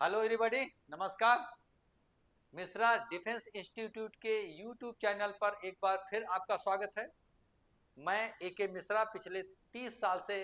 Hello everybody, नमस्कार। Mishra defence institute के YouTube channel पर एक बार फिर आपका स्वागत है। मैं ए.के. मिश्रा पिछले 30 साल से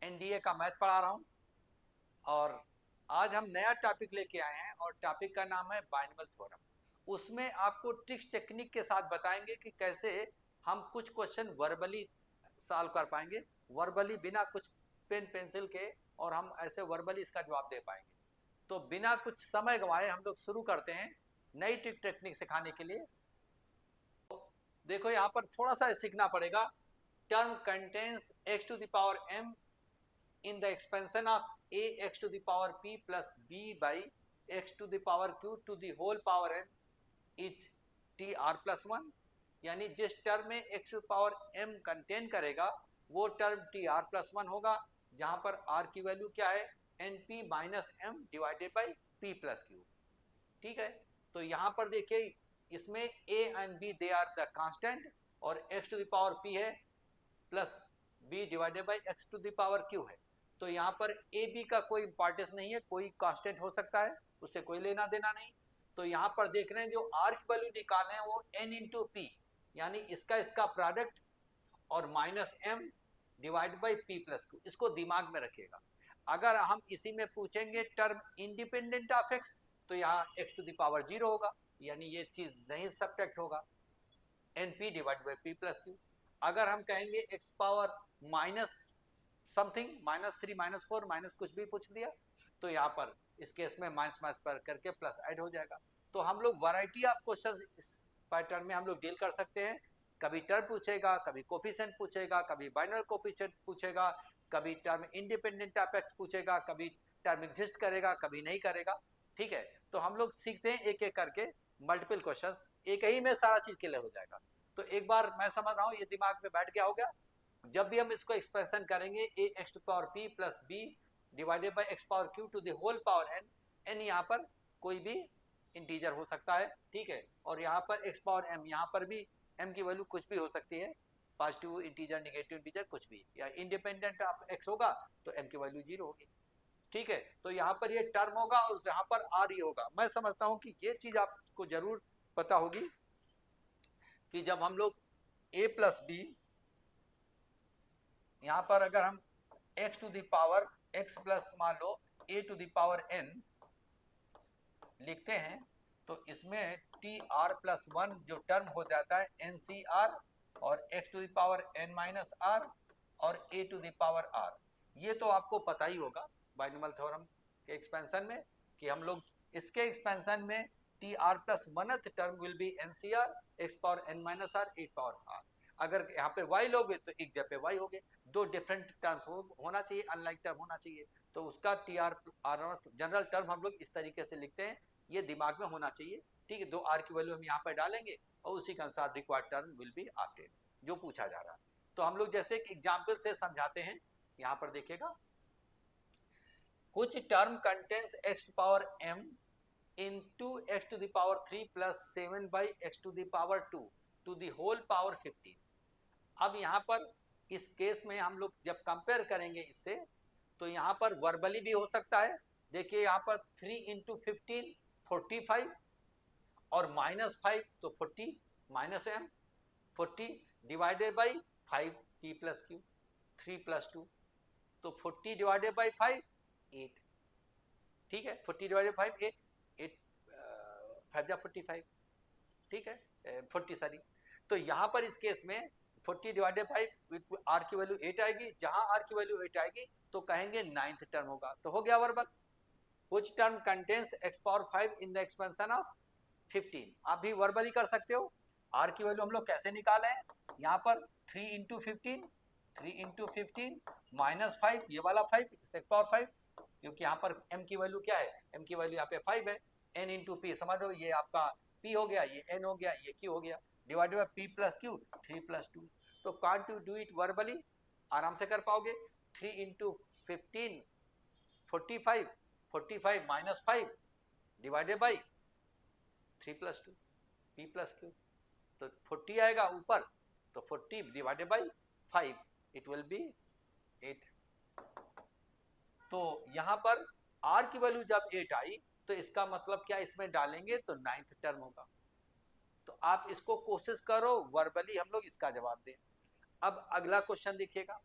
एनडीए का मैथ पढ़ा रहा हूं और आज हम नया टॉपिक लेके आए हैं और टॉपिक का नाम है बाइनॉमियल थ्योरम। उसमें आपको ट्रिक्स टेक्निक के साथ बताएंगे कि कैसे हम कुछ क्वेश्चन वर्बली सॉल्व कर पाएंगे, वर्बली बिना कुछ पेन पेंसिल के, और हम ऐसे वर्बली इसका जवाब दे पाएंगे। तो बिना कुछ समय गंवाए हम लोग शुरू करते हैं नई ट्रिक टेक्निक सिखाने के लिए। देखो यहाँ पर थोड़ा सा सीखना पड़ेगा। Term contains x to the power m in the expansion of a x to the power p plus b by x to the power q to the whole power n is t r plus 1। यानी जिस term में x to the power m contain करेगा वो term t r plus 1 होगा, जहां पर r की value क्या है, np minus m divided by p plus q। ठीक है, तो यहाँ पर देखिए इसमें a and b they are the constant और x to the power p है plus b divided by x to the power q है। तो यहाँ पर ए बी का कोई इंपॉर्टेंस नहीं है, कोई कांस्टेंट हो सकता है, उससे कोई लेना देना नहीं। तो यहाँ पर देख रहे हैं जो आर की वैल्यू निकाल रहे हैं वो n इंटू पी, यानी इसका प्रोडक्ट और minus m divide by p plus q, इसको दिमाग में रखिएगा। अगर हम इसी में पूछेंगे टर्म इंडिपेंडेंट ऑफ x, तो यहाँ x टू द पावर 0 होगा, यानी ये चीज नहीं सब्ट्रैक्ट होगा, np divide by p plus q। अगर हम कहेंगे x power minus something, -3 -4 minus कुछ भी पूछ दिया, तो यहाँ पर इस केस में माइनस माइनस पर करके प्लस ऐड हो जाएगा। तो हम लोग वैरायटी ऑफ क्वेश्चंस इस पैटर्न में हम लोग डील कर सकते हैं। कभी टर्म पूछेगा, कभी कोफिशिएंट पूछेगा, कभी बाइनरी कोफिशिएंट पूछेगा, कभी टर्म इंडिपेंडेंट ऑफ एक्स पूछेगा, कभी टर्म एग्जिस्ट करेगा, कभी नहीं करेगा। ठीक है, तो हम लोग सीखते हैं एक एक करके मल्टीपल क्वेश्चंस, एक ही में सारा चीज क्लियर हो जाएगा। तो एक बार मैं समझ रहा हूँ ये दिमाग में बैठ गया होगा। जब भी हम इसको एक्सप्रेशन करेंगे a x to power p plus b divided by x power q to the whole power n, n यहाँ पर कोई भी इंटीजर हो सकता है, ठीक है, और यहाँ पर एक्स पावर एम, यहाँ पर भी एम की वैल्यू कुछ भी हो सकती है, पॉजिटिव इंटीजर, नेगेटिव इंटीजर, कुछ भी, या इंडिपेंडेंट ऑफ एक्स होगा तो एम की वैल्यू 0 होगी। ठीक है, तो यहाँ पर ये टर्म होगा और यहाँ पर आर ही होगा। मैं समझता हूँ कि ये चीज आपको जरूर पता होगी कि जब हम लोग ए प्लस बी, यहाँ पर अगर हम x to the power x plus मान लो a to the power n लिखते हैं, तो इसमें टी आर प्लस 1 जो टर्म हो जाता है एन सी आर, और x to the power n minus R और a to the power r। ये तो आपको पता ही होगा बाइनॉमियल थ्योरम के एक्सपेंशन में कि हम लोग इसके एक्सपेंशन में T R plus 1th term will be N C R x power n minus R 8 power r। अगर यहाँ पे y लोगे तो एक जगह पे y हो गए, दो डिफरेंट टर्म्स होना चाहिए, अनलाइक टर्म होना चाहिए। तो उसका T R R general term हम लोग इस तरीके से लिखते हैं, ये दिमाग में होना चाहिए। ठीक है, दो आर की वैल्यू हम यहाँ पर डालेंगे और उसी के अनुसार required term will be after जो पूछा जा रहा है। तो हम लोग जैसे एक एग्जाम्पल से समझाते हैं, यहाँ पर देखिएगा, कुछ term contains x power m into x to the power 3 plus 7 by x to the power 2 to the whole power 15। अब यहाँ पर इस केस में हम लोग जब कंपेयर करेंगे इससे, तो यहाँ पर वर्बली भी हो सकता है। देखिए यहाँ पर 3 इंटू 15 45 और माइनस 5 तो 40 minus m 40 divided by 5 p plus Q 3 plus 2, तो 40 डिवाइडेड बाई 5 8। ठीक है, 40 डिवाइडेड 5 8, 8 5 जा 45, ठीक है 40 सॉरी। तो यहाँ पर इस केस में 40 डिवाइडेड 5 आर की वैल्यू 8 आएगी, जहां आर की वैल्यू 8 आएगी तो कहेंगे 9th टर्म होगा। तो हो गया verbal, which term contains x power 5 in the expansion of 15। आप भी वर्बल ही कर सकते हो। आर की वैल्यू हम लोग कैसे निकाले हैं, यहाँ पर 3 इंटू 15 3 इंटू 15 माइनस 5, ये वाला 5 x पावर 5, क्योंकि यहाँ पर m की वैल्यू क्या है, m की वैल्यू यहाँ पे 5 है, n इंटू पी, समझ लो ये आपका p हो गया, ये n हो गया, ये q हो गया, divided by p plus q 3 plus 2। तो can't you do it verbally, आराम से कर पाओगे। 3 into 15 45, 45 minus 5 divided by 3 plus 2 p plus q, तो 40 आएगा ऊपर, तो 40 divided by 5 it will B 8। तो यहाँ पर आर की वैल्यू जब 8 आई तो इसका मतलब क्या, इसमें डालेंगे तो 9th टर्म होगा। तो आप इसको कोशिश करो वर्बली हम लोग इसका जवाब दें। अब अगला क्वेश्चन देखिएगा,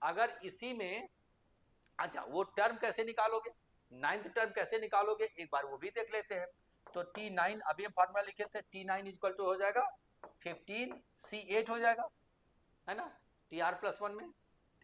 अगर इसी में, अच्छा वो टर्म कैसे निकालोगे, 9th टर्म कैसे निकालोगे एक बार वो भी देख लेते हैं। तो T9 अभी हम फार्मूला लिखे थे, T9 इक्वल टू हो जाएगा 15C8 हो जाएगा, है ना। TR+1 में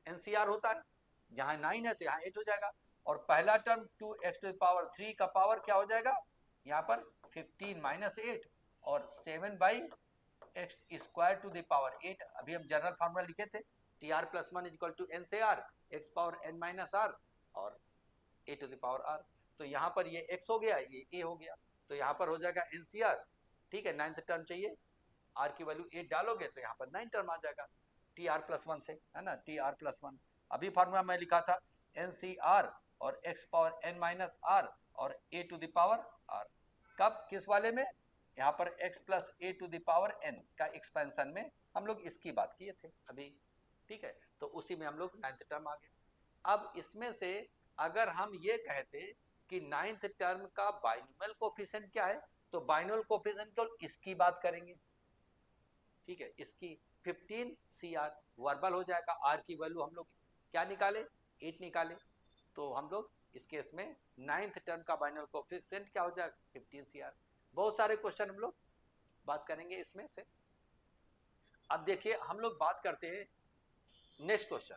NCR होता है, जहां 9 है तो यहाँ 8 हो जाएगा। और पहला टर्म 2x⁻³ का पावर क्या हो जाएगा यहाँ पर 15 माइनस 8 और 7/x² अभी हम जनरल फार्मूला लिखे थे, TR+1 equal to NCR x⁻n−r और a⁻r। तो यहाँ पर ये x हो गया, ये a हो गया, तो यहाँ पर हो जाएगा NCR, ठीक है। 9th टर्म चाहिए, r की वैल्यू 8 डालोगे तो यहाँ पर 9 टर्म आ जाएगा TR+1 से, है ना। TR+1 अभी फार्मूला मैं लिखा था NCR और x⁻n−r और a⁻r। कब, किस वाले में, यहाँ पर x + a⁻n का एक्सपेंशन में हम लोग इसकी बात किए थे अभी, ठीक है। तो उसी में हम लोग 9th टर्म आ गए। अब इसमें से अगर हम ये कहते कि 9th टर्म का बाइनोमियल कोफिशिएंट क्या है, तो बाइनोमियल कोफिशिएंट केवल इसकी बात करेंगे, ठीक है, इसकी 15CR वर्बल हो जाएगा। r की वैल्यू हम लोग क्या निकाले, 8 निकाले, तो हम लोग इस केस में 9th टर्म का बाइनोमियल कोफिशिएंट क्या हो जाएगा 15CR। बहुत सारे क्वेश्चन हम लोग बात करेंगे इसमें से। अब देखिए हम लोग बात करते हैं नेक्स्ट क्वेश्चन।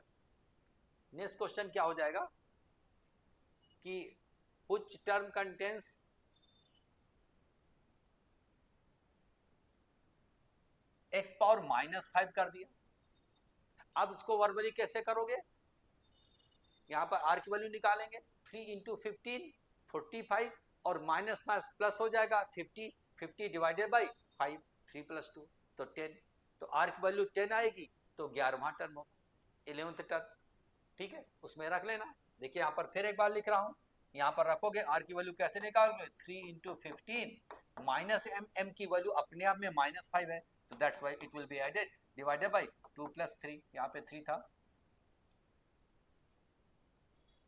नेक्स्ट क्वेश्चन क्या हो जाएगा कि which term contains x⁻⁻5 कर दिया। अब इसको वर्बली कैसे करोगे, यहाँ पर r की वैल्यू निकालेंगे, 3 × 15 45 और माइनस माइनस प्लस हो जाएगा 50, 50 डिवाइडेड बाई 5, 3 + 2 तो 10, तो r की वैल्यू 10 आएगी, तो 11वां टर्म होगा, 11th टर्म, ठीक है, उसमें रख लेना। देखिए यहाँ पर फिर एक बार लिख रहा हूँ, यहाँ पर रखोगे r की वैल्यू कैसे निकालोगे, 3 × 15 माइनस m की वैल्यू अपने आप में -5 है, तो that's why it will be added divided by 2 + 3, यहाँ पे 3 था,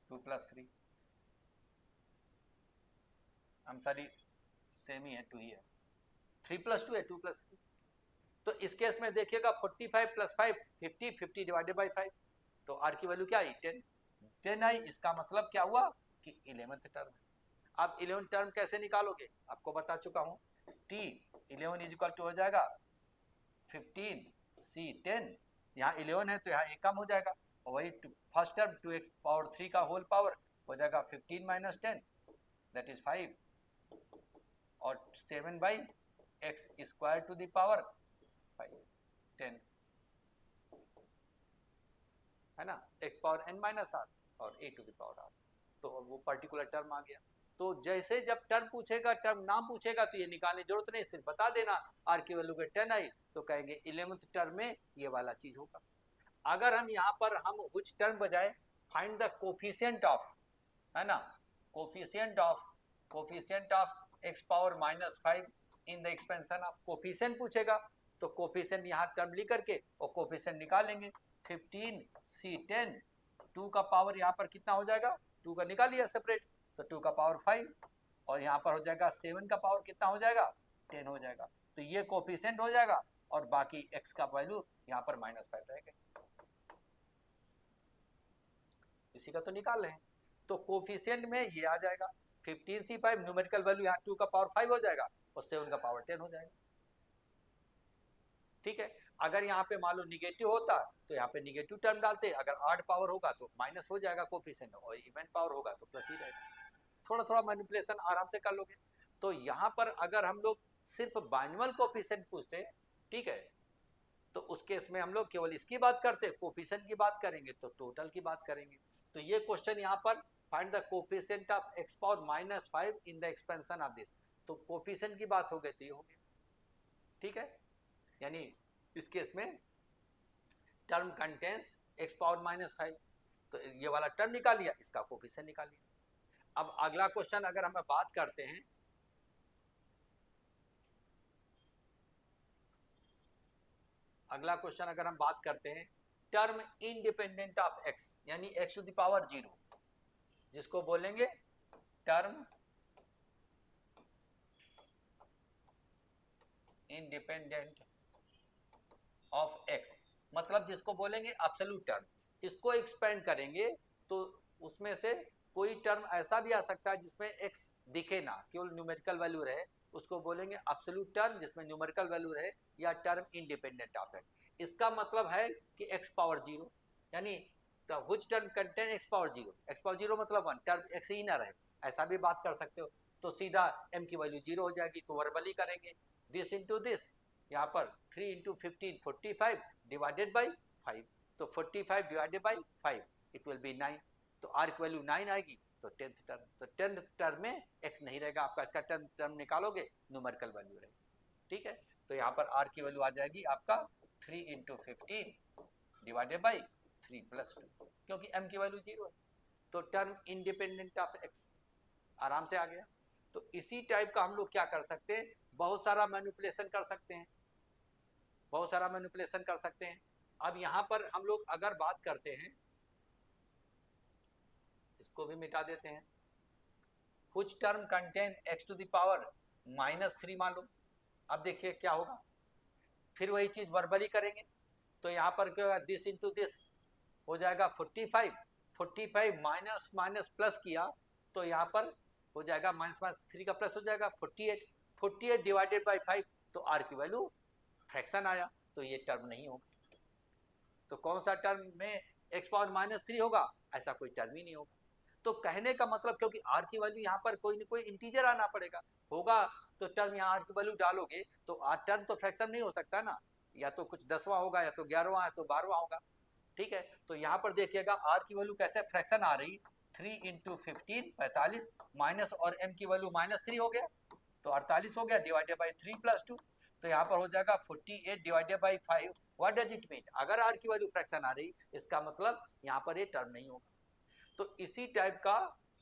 2 + 3, I'm sorry सेम ही है, 2 ही है, 3 + 2 है, 2 + 3। तो इस केस में देखिएगा 45 + 5 50, 50 डिवाइडेड बाई 5, तो r की वैल्यू क्या आई 10, 10 आई, इसका मतलब क्या हुआ कि 11th टर्म है। अब 11th टर्म कैसे निकालोगे, आपको बता चुका हूँ, T11 इक्वल टू हो जाएगा 15C10, यहाँ 11 है तो यहाँ एक कम हो जाएगा, और वही फर्स्ट टर्म 2x⁻³ का होल पावर हो जाएगा 15 - 10 दैट इज 5 और 7/x² 5 10 है ना, x⁻n−r और a⁻r, तो वो पर्टिकुलर टर्म आ गया। तो जैसे जब टर्म पूछेगा, टर्म नाम पूछेगा तो ये निकालने की जरूरत नहीं, सिर्फ बता देना r की वैल्यू 10 आई तो कहेंगे 11th टर्म में ये वाला चीज होगा। अगर हम यहाँ पर हम which टर्म बजाय फाइंड द कोफिशिएंट ऑफ, है ना, coefficient of x⁻⁻5 in the expansion of, coefficient पूछेगा तो कोफिशिएंट यहाँ टर्म लिख करके और कोफिशिएंट निकाल लेंगे, 15C10, 2 का पावर यहाँ पर कितना हो जाएगा, 2 का निकाल लिया सेपरेट, तो 2 का पावर 5 और यहाँ पर हो जाएगा 7 का पावर कितना हो जाएगा 10 हो जाएगा, तो ये कोफिशिएंट हो जाएगा और बाकी x का वैल्यू यहाँ पर -5 रहेगा, इसी का तो निकाल रहे हैं। तो कोफिशिएंट में ये आ जाएगा 15C5, न्यूमेरिकल वैल्यू यहाँ 2 का पावर 5 हो जाएगा और 7 का पावर 10 हो जाएगा, ठीक है। अगर यहाँ पे मान लो निगेटिव होता तो यहाँ पे निगेटिव टर्म डालते, अगर ऑड पावर होगा तो माइनस हो जाएगा कोफिशिएंट, और इवन पावर होगा तो प्लस ही रहेगा। थोड़ा थोड़ा मैनिपुलेशन आराम से कर लोगे। तो यहाँ पर अगर हम लोग सिर्फ बाइनोमियल कोफिशिएंट पूछते, ठीक है, तो उस केस में हम लोग केवल इसकी बात करते, कोफिशिएंट की बात करेंगे तो टोटल की बात करेंगे। तो ये क्वेश्चन यहाँ पर find the coefficient of x⁻⁻5 in the expansion of this, तो कोफिशिएंट की बात हो गई तो ये हो गया, ठीक है। यानी इस केस में टर्म कंटेन्स x⁻⁻5, तो ये वाला टर्म निकाल लिया, इसका कोफिशिएंट निकाल लिया। अब अगला क्वेश्चन अगर हम बात करते हैं, अगला क्वेश्चन अगर हम बात करते हैं टर्म इंडिपेंडेंट ऑफ x, यानी x⁻0, जिसको बोलेंगे टर्म इंडिपेंडेंट ऑफ एक्स, मतलब जिसको बोलेंगे एब्सोल्यूट टर्म। इसको एक्सपेंड करेंगे तो उसमें से कोई टर्म ऐसा भी आ सकता है जिसमें x दिखे ना, केवल न्यूमेरिकल वैल्यू रहे, उसको बोलेंगे एब्सोल्यूट टर्म जिसमें न्यूमेरिकल वैल्यू रहे, या टर्म इंडिपेंडेंट ऑफ एक्स। इसका मतलब है कि x पावर 0, यानी which term contain x power 0, x power 0 मतलब 1, टर्म x ही ना रहे, ऐसा भी बात कर सकते हो। तो सीधा m की वैल्यू 0 हो जाएगी, तो वर्बली करेंगे दिस इंटू दिस, यहाँ पर 3 इंटू 15 45 डिवाइडेड बाई 5, तो 45 divided by 5 it will B 9, तो आर की वैल्यू 9 आएगी। तो 10th टर्म, तो 10th टर्म में x नहीं रहेगा आपका, इसका टर्म निकालोगे न्यूमेरिकल वैल्यू रहेगी, ठीक है। तो यहाँ पर r की वैल्यू आ जाएगी आपका 3 इंटू 15 डिवाइडेड बाई 3 प्लस 2, क्योंकि m की वैल्यू 0 है, तो टर्म इंडिपेंडेंट ऑफ x आराम से आ गया। तो इसी टाइप का हम लोग क्या कर सकते हैं, बहुत सारा मैनिपुलेशन कर सकते हैं, बहुत सारा मैनिपुलेशन कर सकते हैं। अब यहाँ पर हम लोग अगर बात करते हैं, इसको भी मिटा देते हैं, कुछ term contain x to the power -3 मान लो। अब देखिए क्या होगा, फिर वही चीज वर्बली करेंगे, तो यहाँ पर क्या होगा, दिस इंटू दिस हो जाएगा 45, 45 माइनस माइनस प्लस किया तो यहाँ पर हो जाएगा -3 का प्लस हो जाएगा 48, 48 डिवाइडेड बाई 5, तो r की वैल्यू फ्रैक्शन आया, तो ये टर्म नहीं होगा। तो कौन सा टर्म में x पावर -3 होगा, ऐसा कोई टर्म ही नहीं होगा। तो कहने का मतलब, क्योंकि r की वैल्यू यहाँ पर कोई न कोई इंटीजर आना पड़ेगा, होगा तो टर्म यहाँ r की वैल्यू डालोगे तो r टर्म तो फ्रैक्शन नहीं हो सकता ना, या तो कुछ 10वां होगा, या तो 11वां, या तो 12वां होगा, ठीक है। तो यहाँ पर देखिएगा r की वैल्यू कैसे फ्रैक्शन आ रही, 3 इंटू 15 45 माइनस, और m की वैल्यू -3 हो गया तो 48 हो गया, डिवाइडेड बाई 3 प्लस 2, तो यहाँ पर हो जाएगा 48 divided by 5। What does it mean, अगर r की वैल्यू फ्रैक्शन आ रही, इसका मतलब यहाँ पर ये टर्म नहीं होगा। तो इसी टाइप का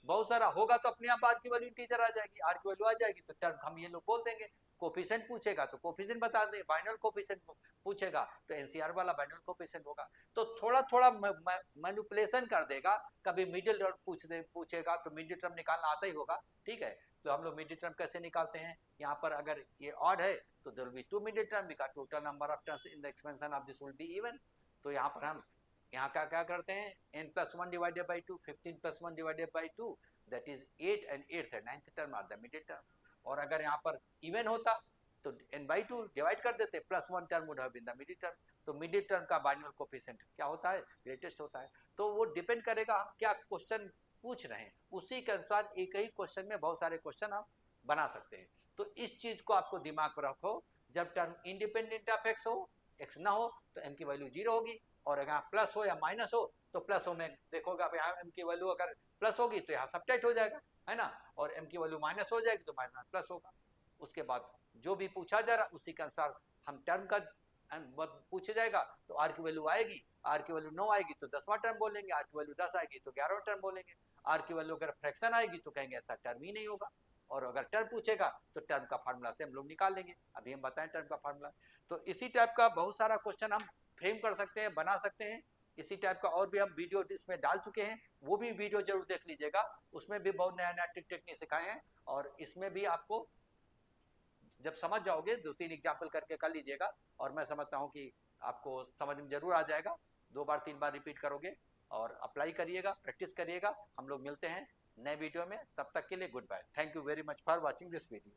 बहुत सारा होगा, तो अपने आप आर की वैल्यू इंटीजर आ जाएगी, आर की वैल्यू आ जाएगी तो टर्म हम ये लोग बोल देंगे। कोफिशिएंट पूछेगा तो कोफिशिएंट बता दें, बाइनल कोफिशिएंट पूछेगा तो एनसीआर वाला बाइनल कोफिशिएंट होगा। तो थोड़ा थोड़ा मैनिपुलेशन कर देगा, कभी मिडिल टर्म पूछेगा तो मिडिल टर्म निकालना आता ही होगा, ठीक है। तो हम लोग मिडिल टर्म कैसे निकालते हैं, यहाँ पर अगर ये ऑड है तो there will be 2 middle term, because total number of terms in the expansion of this will be even. तो यहाँ पर हम यहाँ का क्या करते हैं, n plus 1 divided by 2, 15 plus 1 divided by 2, that is 8, and 8th and 9th term are the middle term। और अगर यहाँ पर इवन होता तो n by 2 डिवाइड कर देते, plus 1 term would have been the middle term. तो मिडिल टर्म का बाइनल कोफिशिएंट क्या होता है, ग्रेटेस्ट होता है। तो वो डिपेंड करेगा हम क्या क्वेश्चन पूछ रहे हैं, उसी के अनुसार एक ही क्वेश्चन में बहुत सारे क्वेश्चन हम बना सकते हैं। तो इस चीज को आपको दिमाग में रखो, जब टर्म इंडिपेंडेंट ऑफ एक्स हो, एक्स ना हो तो m की वैल्यू 0 होगी, और अगर प्लस हो या माइनस हो तो प्लस हो में देखोगे आप, यहाँ m की वैल्यू अगर प्लस होगी तो यहाँ सब्ट्रैक्ट हो जाएगा, है ना, और m की वैल्यू माइनस हो जाएगी तो माइनस प्लस होगा। उसके बाद जो भी पूछा जा रहा उसी के अनुसार हम टर्म का पूछा जाएगा, तो r की वैल्यू आएगी, r की वैल्यू 9 आएगी तो 10वां टर्म बोलेंगे, r की वैल्यू 10 आएगी तो 11वां टर्म बोलेंगे, r की वैल्यू अगर फ्रैक्शन आएगी तो कहेंगे ऐसा टर्म ही नहीं होगा, और अगर टर्म पूछेगा तो टर्म का फार्मूला से हम लोग निकाल लेंगे। अभी हम बताएं टर्म का फार्मूला। तो इसी टाइप का बहुत सारा क्वेश्चन हम फ्रेम कर सकते हैं, बना सकते हैं। इसी टाइप का और भी हम वीडियो इसमें डाल चुके हैं, वो भी वीडियो जरूर देख लीजिएगा, उसमें भी बहुत नया नया टेक्निक सिखाए हैं, और इसमें भी आपको जब समझ जाओगे 2-3 एग्जाम्पल करके कर लीजिएगा, और मैं समझता हूँ कि आपको समझ में जरूर आ जाएगा। 2 बार 3 बार रिपीट करोगे और अप्लाई करिएगा, प्रैक्टिस करिएगा। हम लोग मिलते हैं नए वीडियो में, तब तक के लिए good bye. Thank you very much for watching this video.